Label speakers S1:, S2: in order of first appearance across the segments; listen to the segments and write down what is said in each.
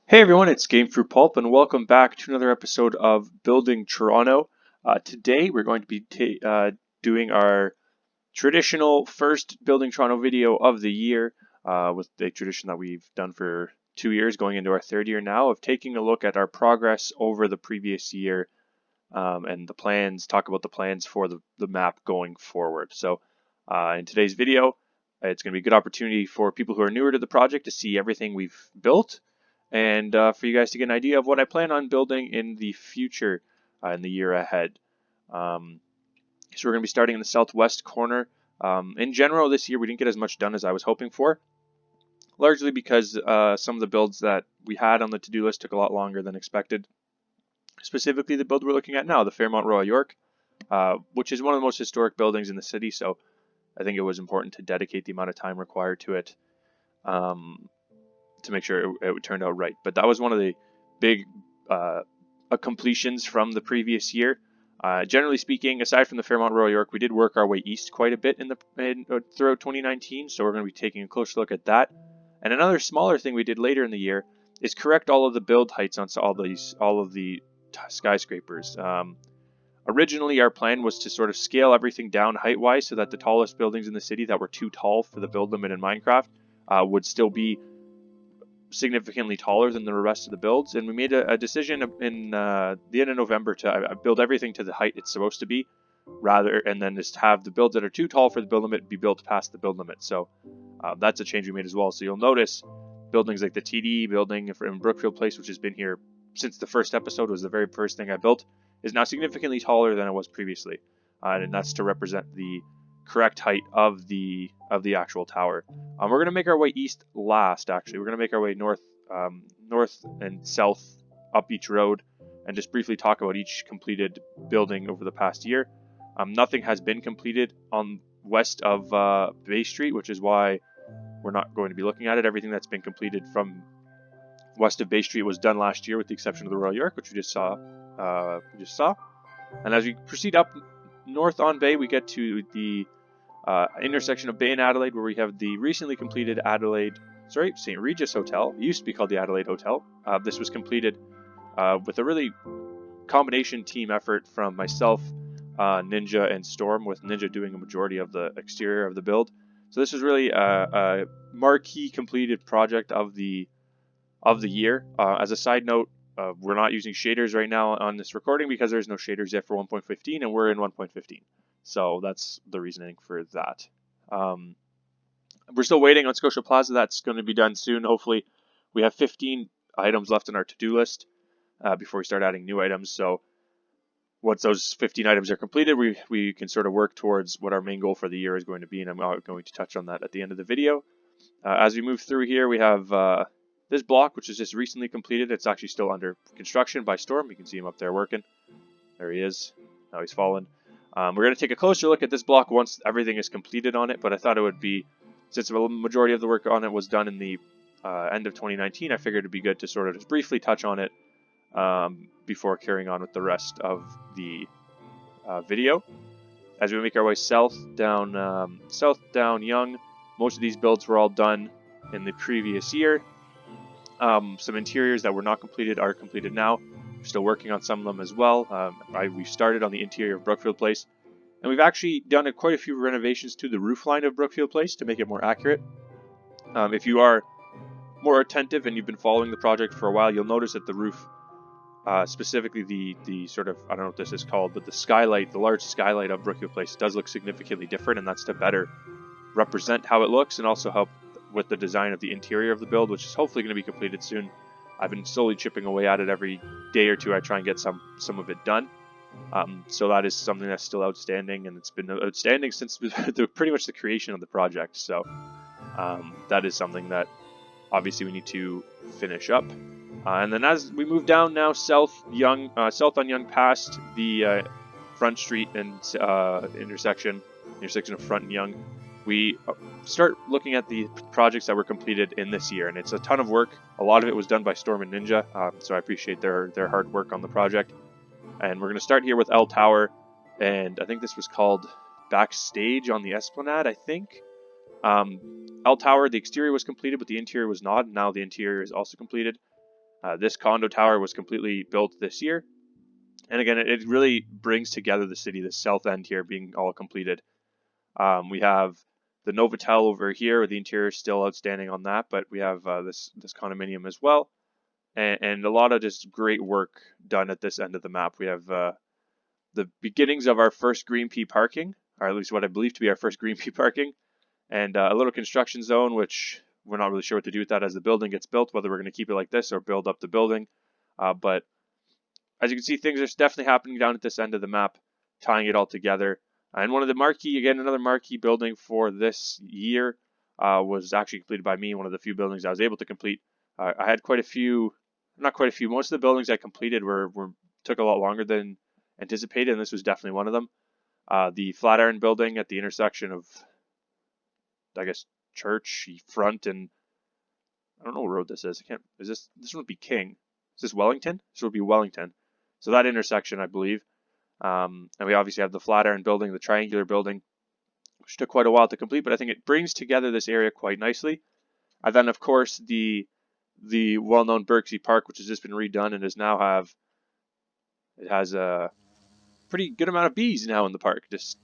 S1: Hey everyone, it's Gamefruitpulp, and welcome back to another episode of Building Toronto. Today we're going to be doing our traditional first Building Toronto video of the year, with the tradition that we've done for 2 years, going into our third year now, of taking a look at our progress over the previous year, and the plans, talk about the plans for the map going forward. So in today's video, it's going to be a good opportunity for people who are newer to the project to see everything we've built, and for you guys to get an idea of what I plan on building in the future, in the year ahead. So we're going to be starting in the southwest corner. In general, this year we didn't get as much done as I was hoping for, largely because some of the builds that we had on the to-do list took a lot longer than expected. Specifically, the build we're looking at now, the Fairmont Royal York, which is one of the most historic buildings in the city, so I think it was important to dedicate the amount of time required to it, to make sure it would turn out right. But that was one of the big completions from the previous year. Generally speaking, aside from the Fairmont Royal York, we did work our way east quite a bit throughout 2019, so we're going to be taking a closer look at that. And another smaller thing we did later in the year is correct all of the build heights on all of the skyscrapers. Originally, our plan was to sort of scale everything down height-wise so that the tallest buildings in the city that were too tall for the build limit in Minecraft would still be significantly taller than the rest of the builds. And we made a decision in the end of November to build everything to the height it's supposed to be, and then just have the builds that are too tall for the build limit be built past the build limit. So that's a change we made as well. So you'll notice buildings like the TD building in Brookfield Place, which has been here since the first episode, was the very first thing I built, is now significantly taller than it was previously, and that's to represent the correct height of the actual tower. We're going to make our way east last. Actually, we're going to make our way north and south up each road, and just briefly talk about each completed building over the past year. Nothing has been completed on west of Bay Street, which is why we're not going to be looking at it. Everything that's been completed from west of Bay Street was done last year, with the exception of the Royal York, which we just saw. And as we proceed up north on Bay, we get to the intersection of Bay and Adelaide, where we have the recently completed St. Regis Hotel. It used to be called the Adelaide Hotel. This was completed with a really combination team effort from myself, Ninja, and Storm, with Ninja doing a majority of the exterior of the build. So this is really a marquee completed project of the year. As a side note, we're not using shaders right now on this recording because there's no shaders yet for 1.15, and we're in 1.15. So that's the reasoning for that. We're still waiting on Scotia Plaza. That's going to be done soon. Hopefully, we have 15 items left on our to-do list before we start adding new items. So once those 15 items are completed, we can sort of work towards what our main goal for the year is going to be, and I'm going to touch on that at the end of the video. As we move through here, we have this block, which is just recently completed. It's actually still under construction by Storm. You can see him up there working. There he is. Now he's fallen. We're going to take a closer look at this block once everything is completed on it, but I thought it would be, since the majority of the work on it was done in the end of 2019, I figured it would be good to sort of just briefly touch on it before carrying on with the rest of the video. As we make our way south down Yonge, most of these builds were all done in the previous year. Some interiors that were not completed are completed now. We're still working on some of them as well. We've started on the interior of Brookfield Place, and we've actually done quite a few renovations to the roofline of Brookfield Place to make it more accurate. If you are more attentive and you've been following the project for a while, you'll notice that the roof, specifically the sort of, I don't know what this is called, but the skylight, the large skylight of Brookfield Place does look significantly different, and that's to better represent how it looks and also help with the design of the interior of the build, which is hopefully going to be completed soon. I've been slowly chipping away at it. Every day or two I try and get some of it done. So that is something that's still outstanding, and it's been outstanding since pretty much the creation of the project. So that is something that obviously we need to finish up. And then as we move down now south on Yonge past the Front Street and intersection of Front and Yonge, we start looking at the projects that were completed in this year, and it's a ton of work. A lot of it was done by Storm and Ninja, so I appreciate their hard work on the project. And we're going to start here with L Tower, and I think this was called Backstage on the Esplanade, I think. L Tower, the exterior was completed, but the interior was not. Now the interior is also completed. This condo tower was completely built this year. And again, it really brings together the city, the south end here being all completed. We have the Novotel over here, where the interior is still outstanding on that, but we have this condominium as well. And a lot of just great work done at this end of the map. We have the beginnings of our first green pea parking, or at least what I believe to be our first green pea parking, and a little construction zone, which we're not really sure what to do with that as the building gets built, whether we're going to keep it like this or build up the building. But as you can see, things are definitely happening down at this end of the map, tying it all together. And one of the marquee, again, another marquee building for this year was actually completed by me, one of the few buildings I was able to complete. I had quite a few, not quite a few, most of the buildings I completed took a lot longer than anticipated, and this was definitely one of them. The Flatiron Building at the intersection of, I guess, Church Front and I don't know what road this is. This would be King. Is this Wellington? This would be Wellington. So that intersection, I believe. And we obviously have the Flatiron Building, the triangular building, which took quite a while to complete, but I think it brings together this area quite nicely. And then, of course, the well-known Burke Park, which has just been redone and has a pretty good amount of bees now in the park, just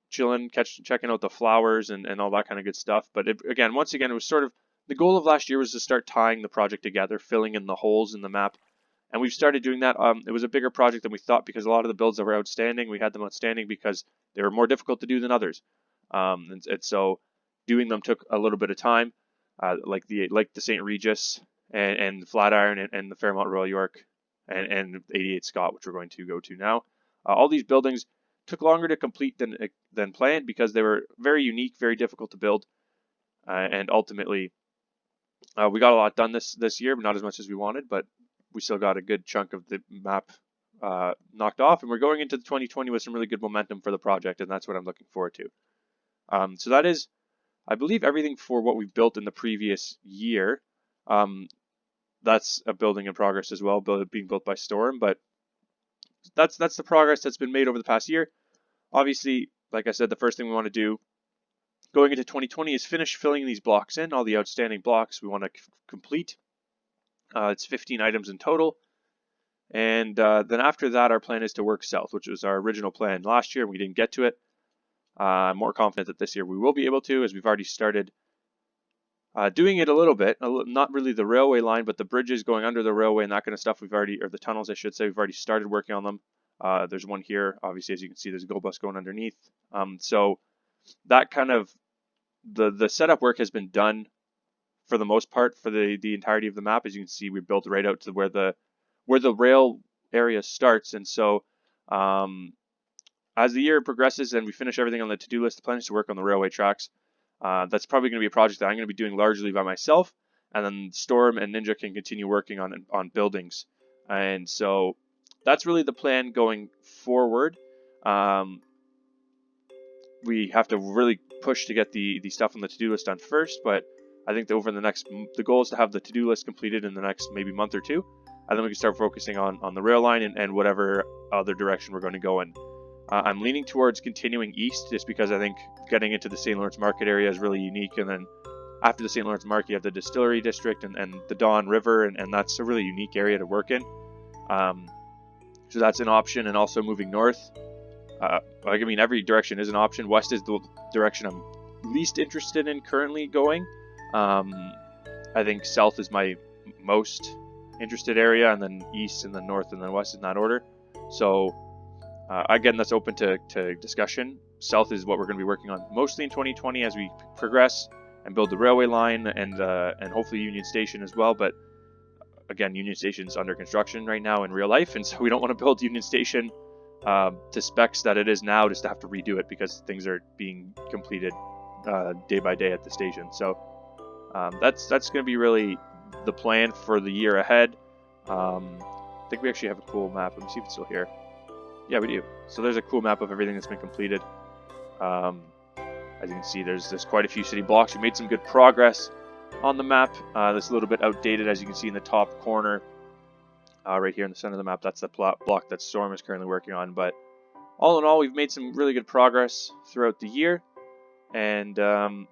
S1: chilling, checking out the flowers and all that kind of good stuff. But once again, it was sort of the goal of last year was to start tying the project together, filling in the holes in the map. And we've started doing that. It was a bigger project than we thought because a lot of the builds that were outstanding, we had them outstanding because they were more difficult to do than others. And so doing them took a little bit of time, like the St. Regis and the Flatiron and the Fairmont Royal York and 88 Scott, which we're going to go to now. All these buildings took longer to complete than planned because they were very unique, very difficult to build, and ultimately we got a lot done this year, but not as much as we wanted. But we still got a good chunk of the map knocked off, and we're going into 2020 with some really good momentum for the project, and that's what I'm looking forward to. So that is, I believe, everything for what we've built in the previous year. That's a building in progress as well, being built by Storm, but that's the progress that's been made over the past year. Obviously, like I said, the first thing we want to do going into 2020 is finish filling these blocks in, all the outstanding blocks we want to complete. It's 15 items in total. And then after that, our plan is to work south, which was our original plan last year. We didn't get to it. I'm more confident that this year we will be able to, as we've already started doing it a little bit. Not really the railway line, but the bridges going under the railway and that kind of stuff. Or the tunnels, I should say, we've already started working on them. There's one here. Obviously, as you can see, there's a go bus going underneath. So that kind of the setup work has been done for the most part for the entirety of the map. As you can see, we built right out to where the rail area starts. And so as the year progresses and we finish everything on the to-do list, the plan is to work on the railway tracks. That's probably going to be a project that I'm going to be doing largely by myself, and then Storm and Ninja can continue working on buildings. And so that's really the plan going forward. We have to really push to get the stuff on the to-do list done first, but I think that the goal is to have the to-do list completed in the next maybe month or two, and then we can start focusing on the rail line and whatever other direction we're going to go in. I'm leaning towards continuing east just because I think getting into the St. Lawrence Market area is really unique, and then after the St. Lawrence Market you have the Distillery District and the Don River, and that's a really unique area to work in. So that's an option, and also moving north. Every direction is an option. West is the direction I'm least interested in currently going. I think south is my most interested area, and then east, and then north, and then west in that order. So again, that's open to discussion. South is what we're going to be working on mostly in 2020 as we progress and build the railway line and hopefully Union Station as well. But again, Union Station's under construction right now in real life, and so we don't want to build Union Station to specs that it is now, just to have to redo it because things are being completed day by day at the station. So that's going to be really the plan for the year ahead. I think we actually have a cool map. Let me see if it's still here. Yeah, we do. So there's a cool map of everything that's been completed. As you can see, there's quite a few city blocks. We made some good progress on the map. That's a little bit outdated, as you can see in the top corner. Right here in the center of the map, that's the block that Storm is currently working on. But all in all, we've made some really good progress throughout the year, and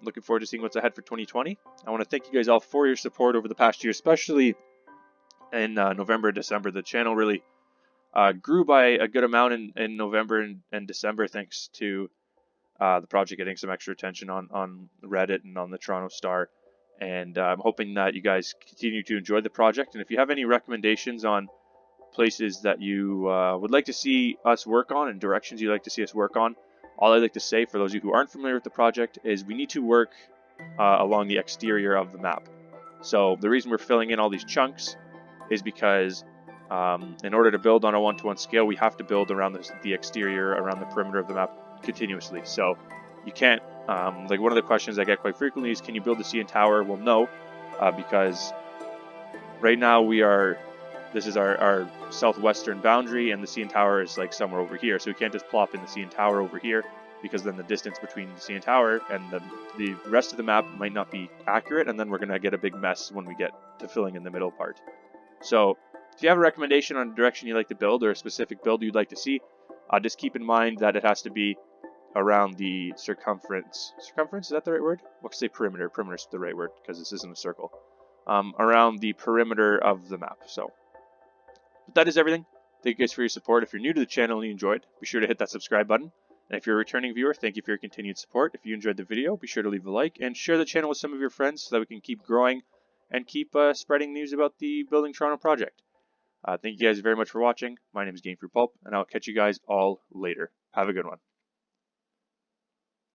S1: looking forward to seeing what's ahead for 2020. I want to thank you guys all for your support over the past year, especially in November and December. The channel really grew by a good amount in November and December, thanks to the project getting some extra attention on Reddit and on the Toronto Star. And I'm hoping that you guys continue to enjoy the project. And if you have any recommendations on places that you would like to see us work on and directions you'd like to see us work on, all I'd like to say for those of you who aren't familiar with the project is we need to work along the exterior of the map. So the reason we're filling in all these chunks is because in order to build on a 1-to-1 scale, we have to build around the exterior, around the perimeter of the map continuously. So you can't, like one of the questions I get quite frequently is, can you build the CN Tower? Well, no, because right now this is our southwestern boundary, and the CN Tower is like somewhere over here. So we can't just plop in the CN Tower over here, because then the distance between the CN Tower and the rest of the map might not be accurate, and then we're going to get a big mess when we get to filling in the middle part. So if you have a recommendation on a direction you'd like to build, or a specific build you'd like to see, just keep in mind that it has to be around the circumference. Circumference, is that the right word? We'll say perimeter. Perimeter is the right word, because this isn't a circle. Around the perimeter of the map. So but that is everything. Thank you guys for your support. If you're new to the channel and you enjoyed, be sure to hit that subscribe button. And if you're a returning viewer, thank you for your continued support. If you enjoyed the video, be sure to leave a like and share the channel with some of your friends so that we can keep growing and keep spreading news about the Building Toronto project. Thank you guys very much for watching. My name is Gamefruitpulp, and I'll catch you guys all later. Have a good one.